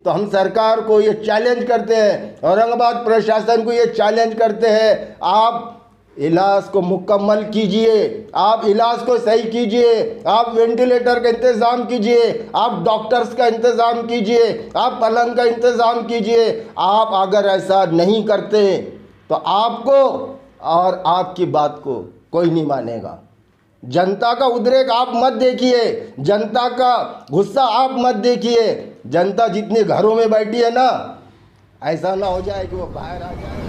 तो हम सरकार को ये चैलेंज करते हैं, औरंगाबाद प्रशासन को ये चैलेंज करते हैं, आप इलाज को मुकम्मल कीजिए, आप इलाज को सही कीजिए, आप वेंटिलेटर का इंतज़ाम कीजिए, आप डॉक्टर्स का इंतज़ाम कीजिए, आप पलंग का इंतज़ाम कीजिए। आप अगर ऐसा नहीं करते तो आपको और आपकी बात को कोई नहीं मानेगा। जनता का उद्रेक आप मत देखिए, जनता का गुस्सा आप मत देखिए। जनता जितनी घरों में बैठी है ना, ऐसा ना हो जाए कि वो बाहर आ जाए।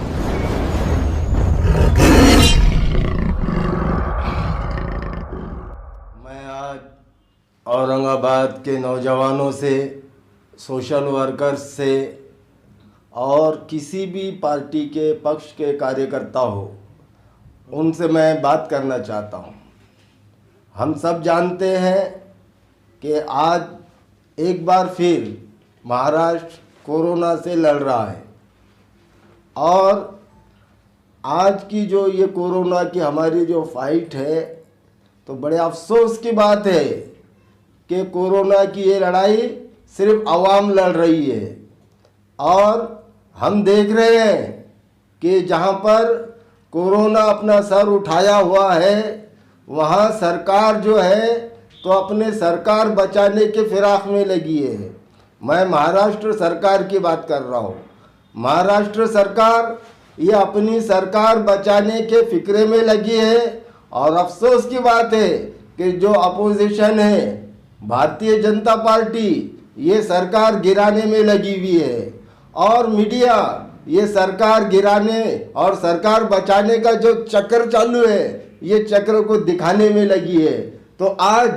मैं आज औरंगाबाद के नौजवानों से, सोशल वर्कर्स से और किसी भी पार्टी के पक्ष के कार्यकर्ता हो, उनसे मैं बात करना चाहता हूँ। हम सब जानते हैं कि आज एक बार फिर महाराष्ट्र कोरोना से लड़ रहा है और आज की जो ये कोरोना की हमारी जो फाइट है, तो बड़े अफसोस की बात है कि कोरोना की ये लड़ाई सिर्फ आवाम लड़ रही है। और हम देख रहे हैं कि जहाँ पर कोरोना अपना सर उठाया हुआ है, वहाँ सरकार जो है तो अपने सरकार बचाने के फिराक में लगी है। मैं महाराष्ट्र सरकार की बात कर रहा हूँ। महाराष्ट्र सरकार ये अपनी सरकार बचाने के फिक्रे में लगी है और अफसोस की बात है कि जो अपोजिशन है, भारतीय जनता पार्टी, ये सरकार गिराने में लगी हुई है और मीडिया ये सरकार गिराने और सरकार बचाने का जो चक्कर चालू है, ये चक्र को दिखाने में लगी है। तो आज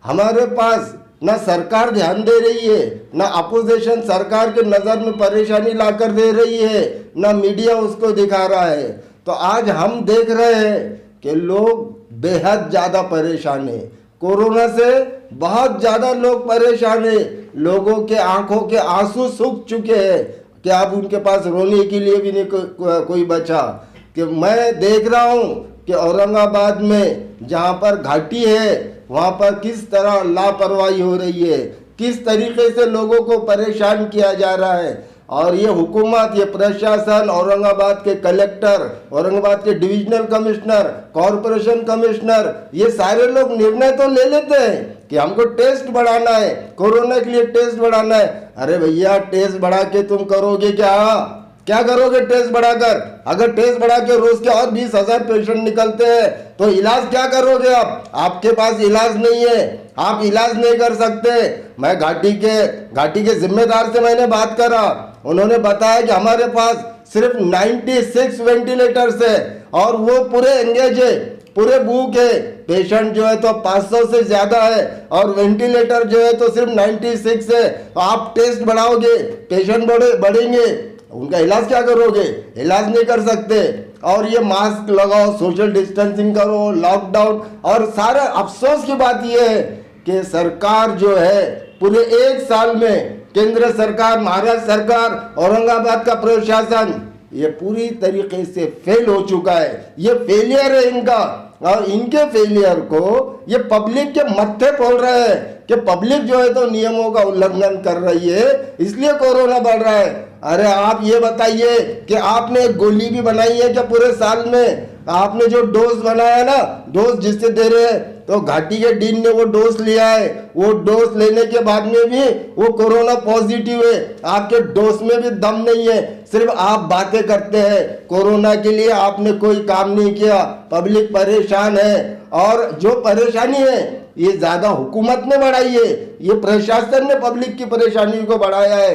हमारे पास ना सरकार ध्यान दे रही है, ना अपोजिशन सरकार के नज़र में परेशानी लाकर दे रही है, ना मीडिया उसको दिखा रहा है। तो आज हम देख रहे हैं कि लोग बेहद ज़्यादा परेशान हैं। कोरोना से बहुत ज़्यादा लोग परेशान हैं। लोगों के आंखों के आंसू सूख चुके हैं कि अब उनके पास रोने के लिए भी नहीं कोई बचा। कि मैं देख रहा हूँ कि औरंगाबाद में जहाँ पर घाटी है, वहाँ पर किस तरह लापरवाही हो रही है, किस तरीके से लोगों को परेशान किया जा रहा है। और ये हुकूमत, ये प्रशासन, औरंगाबाद के कलेक्टर, औरंगाबाद के डिविजनल कमिश्नर, कॉरपोरेशन कमिश्नर, ये सारे लोग निर्णय तो ले लेते हैं कि हमको टेस्ट बढ़ाना है, कोरोना के लिए टेस्ट बढ़ाना है। अरे भैया, टेस्ट बढ़ा के तुम करोगे क्या करोगे टेस्ट बढ़ाकर? अगर टेस्ट बढ़ा के रोज के और 20,000 पेशेंट निकलते हैं तो इलाज क्या करोगे आप? आपके पास इलाज नहीं है, आप इलाज नहीं कर सकते। मैं घाटी के जिम्मेदार से मैंने बात करा, उन्होंने बताया कि हमारे पास सिर्फ 96 वेंटिलेटर्स है और वो पूरे एंगेज है, पूरे बुक है। पेशेंट जो है तो 500 से ज़्यादा है और वेंटिलेटर जो है तो सिर्फ 96 है। तो आप टेस्ट बढ़ाओगे, पेशेंट बढ़ेंगे, उनका इलाज क्या करोगे? इलाज नहीं कर सकते। और ये मास्क लगाओ, सोशल डिस्टेंसिंग करो, लॉकडाउन। और सारा अफसोस की बात ये है कि सरकार जो है पूरे एक साल में, केंद्र सरकार, महाराष्ट्र सरकार, औरंगाबाद का प्रशासन, ये पूरी तरीके से फेल हो चुका है। ये फेलियर है इनका और इनके फेलियर को ये पब्लिक के मत्थे फोड़ रहे हैं कि पब्लिक जो है तो नियमों का उल्लंघन कर रही है, इसलिए कोरोना बढ़ रहा है। अरे आप ये बताइए कि आपने एक गोली भी बनाई है क्या पूरे साल में? आपने जो डोज बनाया ना, डोज जिससे दे रहे हैं, तो घाटी के डीन ने वो डोज लिया है, वो डोज लेने के बाद में भी वो कोरोना पॉजिटिव है। आपके डोज में भी दम नहीं है, सिर्फ आप बातें करते हैं। कोरोना के लिए आपने कोई काम नहीं किया, पब्लिक परेशान है। और जो परेशानी है ये ज्यादा हुकूमत ने बढ़ाई है, ये प्रशासन ने पब्लिक की परेशानी को बढ़ाया है।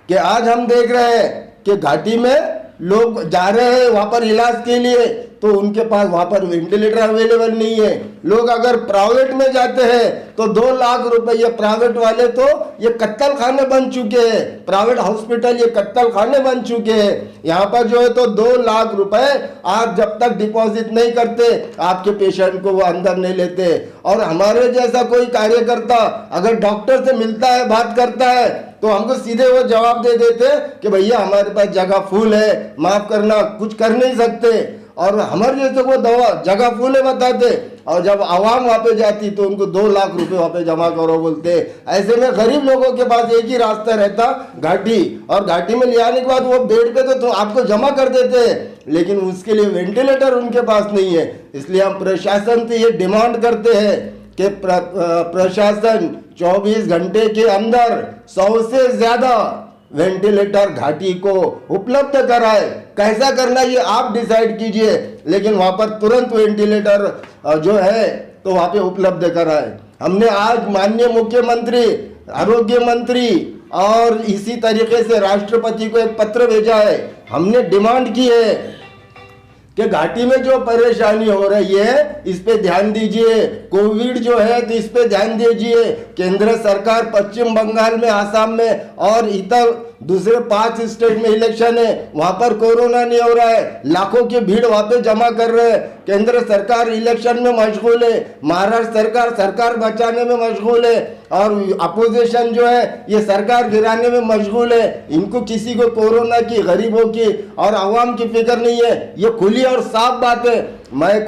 कि आज हम देख रहे हैं कि घाटी में लोग जा रहे हैं वहाँ पर इलाज के लिए, तो उनके पास वहाँ पर वेंटिलेटर अवेलेबल नहीं है। लोग अगर प्राइवेट में जाते हैं तो 2 लाख रुपए, ये प्राइवेट वाले तो ये कत्तल खाने बन चुके हैं, प्राइवेट हॉस्पिटल ये कत्तल खाने बन चुके हैं। यहाँ पर जो है तो 2 लाख रुपए आप जब तक डिपॉजिट नहीं करते, आपके पेशेंट को वो अंदर नहीं लेते। और हमारे जैसा कोई कार्यकर्ता अगर डॉक्टर से मिलता है, बात करता है, तो हमको सीधे वो जवाब दे देते कि भैया हमारे पास जगह फुल है, माफ करना, कुछ कर नहीं सकते। और हमारे जैसे वो दवा जगह फूले बताते और जब आवाम वहाँ पे जाती तो उनको 2 लाख रुपए वहाँ पे जमा करो बोलते। ऐसे में गरीब लोगों के पास एक ही रास्ता रहता, घाटी, और घाटी में ले आने के बाद वो बेड पे तो आपको जमा कर देते हैं, लेकिन उसके लिए वेंटिलेटर उनके पास नहीं है। इसलिए हम प्रशासन से ये डिमांड करते हैं कि प्रशासन 24 घंटे के अंदर 100 से ज़्यादा वेंटिलेटर घाटी को उपलब्ध कराए। कैसा करना ये आप डिसाइड कीजिए, लेकिन वहाँ पर तुरंत वेंटिलेटर जो है तो वहाँ पे उपलब्ध कराए। हमने आज माननीय मुख्यमंत्री, आरोग्य मंत्री और इसी तरीके से राष्ट्रपति को एक पत्र भेजा है। हमने डिमांड की है कि घाटी में जो परेशानी हो रही है इस पे ध्यान दीजिए। कोविड जो है तो इस पे ध्यान दीजिए। केंद्र सरकार पश्चिम बंगाल में, आसाम में और इतर दूसरे 5 स्टेट में इलेक्शन है, वहां पर कोरोना नहीं हो रहा है, लाखों की भीड़ वहां पे जमा कर रहे हैं। केंद्र सरकार इलेक्शन में मशगूल है, महाराष्ट्र सरकार बचाने में मशगूल है, और अपोजिशन जो है ये सरकार गिराने में मशगूल है। इनको किसी को कोरोना की, गरीबों की और आवाम की फिक्र नहीं है। ये खुली और साफ बात है। मैं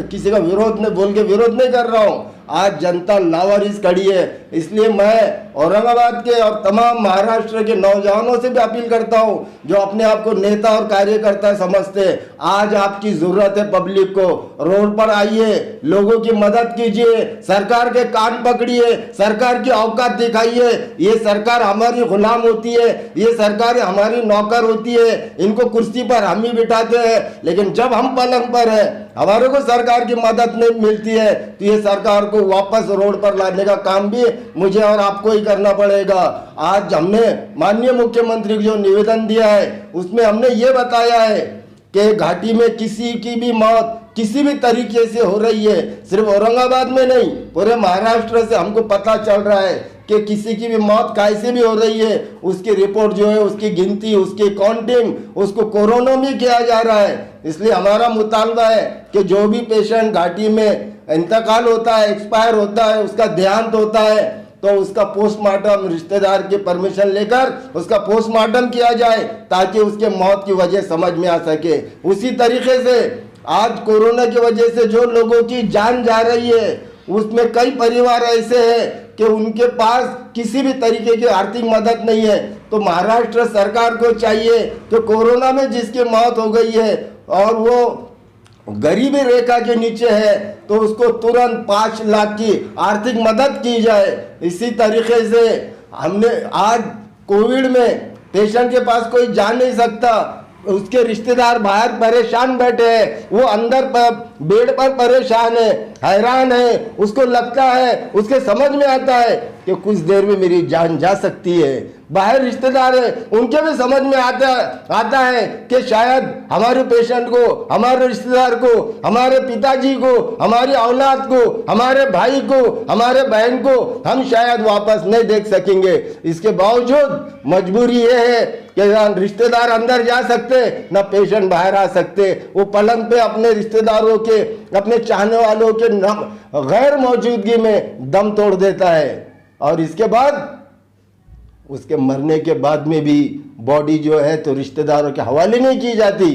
किसी का विरोध नहीं, बोल के विरोध नहीं कर रहा हूँ। आज जनता लावारिस खड़ी है, इसलिए मैं औरंगाबाद के और तमाम महाराष्ट्र के नौजवानों से भी अपील करता हूं जो अपने आप को नेता और कार्यकर्ता समझते हैं। आज आपकी जरूरत है पब्लिक को, रोड पर आइए, लोगों की मदद कीजिए, सरकार के कान पकड़िए, सरकार की औकात दिखाइए। ये सरकार हमारी गुलाम होती है, ये सरकार हमारी नौकर होती है। इनको कुर्सी पर हम ही बिठाते हैं, लेकिन जब हम पलंग पर है, हमारे को सरकार की मदद नहीं मिलती है, तो ये सरकार को वापस रोड पर लाने का काम भी मुझे और आपको ही करना पड़ेगा। आज हमने माननीय मुख्यमंत्री को जो निवेदन दिया है उसमें हमने ये बताया है कि घाटी में किसी की भी मौत किसी भी तरीके से हो रही है, सिर्फ औरंगाबाद में नहीं, पूरे महाराष्ट्र से हमको पता चल रहा है कि किसी की भी मौत कैसे भी हो रही है। उसकी रिपोर्ट जो है, उसकी गिनती, उसकी काउंटिंग, उसको कोरोना में किया जा रहा है। इसलिए हमारा मुतालबा है कि जो भी पेशेंट घाटी में इंतकाल होता है, एक्सपायर होता है, उसका देहांत होता है, तो उसका पोस्टमार्टम रिश्तेदार की परमिशन लेकर उसका पोस्टमार्टम किया जाए, ताकि उसके मौत की वजह समझ में आ सके। उसी तरीके से आज कोरोना की वजह से जो लोगों की जान जा रही है, उसमें कई परिवार ऐसे हैं कि उनके पास किसी भी तरीके की आर्थिक मदद नहीं है। तो महाराष्ट्र सरकार को चाहिए कि कोरोना में जिसकी मौत हो गई है और वो गरीबी रेखा के नीचे है, तो उसको तुरंत 5 लाख की आर्थिक मदद की जाए। इसी तरीके से हमने आज कोविड में पेशेंट के पास कोई जा नहीं सकता, उसके रिश्तेदार बाहर परेशान बैठे हैं, वो अंदर बेड पर परेशान है, हैरान है। उसको लगता है, उसके समझ में आता है कि कुछ देर में मेरी जान जा सकती है। बाहर रिश्तेदार है, उनके भी समझ में आता है कि शायद हमारे पेशेंट को, हमारे रिश्तेदार को, हमारे पिताजी को, हमारी औलाद को, हमारे भाई को, हमारे बहन को हम शायद वापस नहीं देख सकेंगे। इसके बावजूद मजबूरी ये है कि रिश्तेदार अंदर जा सकते ना पेशेंट बाहर आ सकते। वो पलंग पे अपने रिश्तेदारों के, अपने चाहने वालों के गैर मौजूदगी में दम तोड़ देता है, और इसके बाद उसके मरने के बाद में भी बॉडी जो है तो रिश्तेदारों के हवाले नहीं की जाती।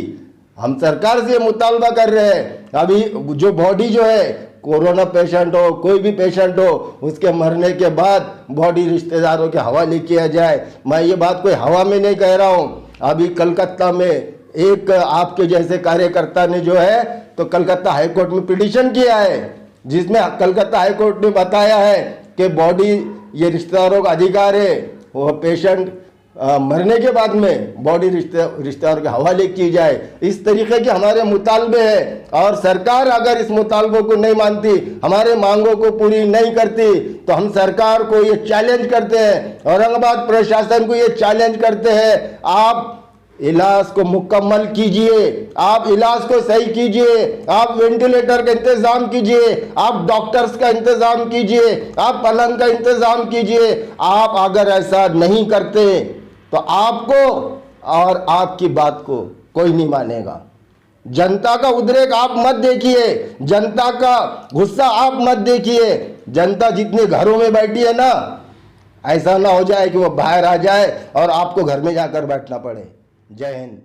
हम सरकार से मुतालबा कर रहे हैं, अभी जो बॉडी जो है, कोरोना पेशेंट हो, कोई भी पेशेंट हो, उसके मरने के बाद बॉडी रिश्तेदारों के हवाले किया जाए। मैं ये बात कोई हवा में नहीं कह रहा हूँ। अभी कलकत्ता में एक आपके जैसे कार्यकर्ता ने जो है तो कलकत्ता हाईकोर्ट में पिटीशन किया है, जिसमें कलकत्ता हाईकोर्ट ने बताया है कि बॉडी ये रिश्तेदारों का अधिकार है, वो पेशेंट मरने के बाद में बॉडी रिश्तेदार के हवाले की जाए। इस तरीके के हमारे मुतालबे हैं, और सरकार अगर इस मुतालबों को नहीं मानती, हमारे मांगों को पूरी नहीं करती, तो हम सरकार को ये चैलेंज करते हैं, औरंगाबाद प्रशासन को ये चैलेंज करते हैं, आप इलाज को मुकम्मल कीजिए, आप इलाज को सही कीजिए, आप वेंटिलेटर का इंतजाम कीजिए, आप डॉक्टर्स का इंतजाम कीजिए, आप पलंग का इंतजाम कीजिए। आप अगर ऐसा नहीं करते तो आपको और आपकी बात को कोई नहीं मानेगा। जनता का उद्रेक आप मत देखिए, जनता का गुस्सा आप मत देखिए। जनता जितने घरों में बैठी है ना, ऐसा ना हो जाए कि वो बाहर आ जाए और आपको घर में जाकर बैठना पड़े। जय हिंद।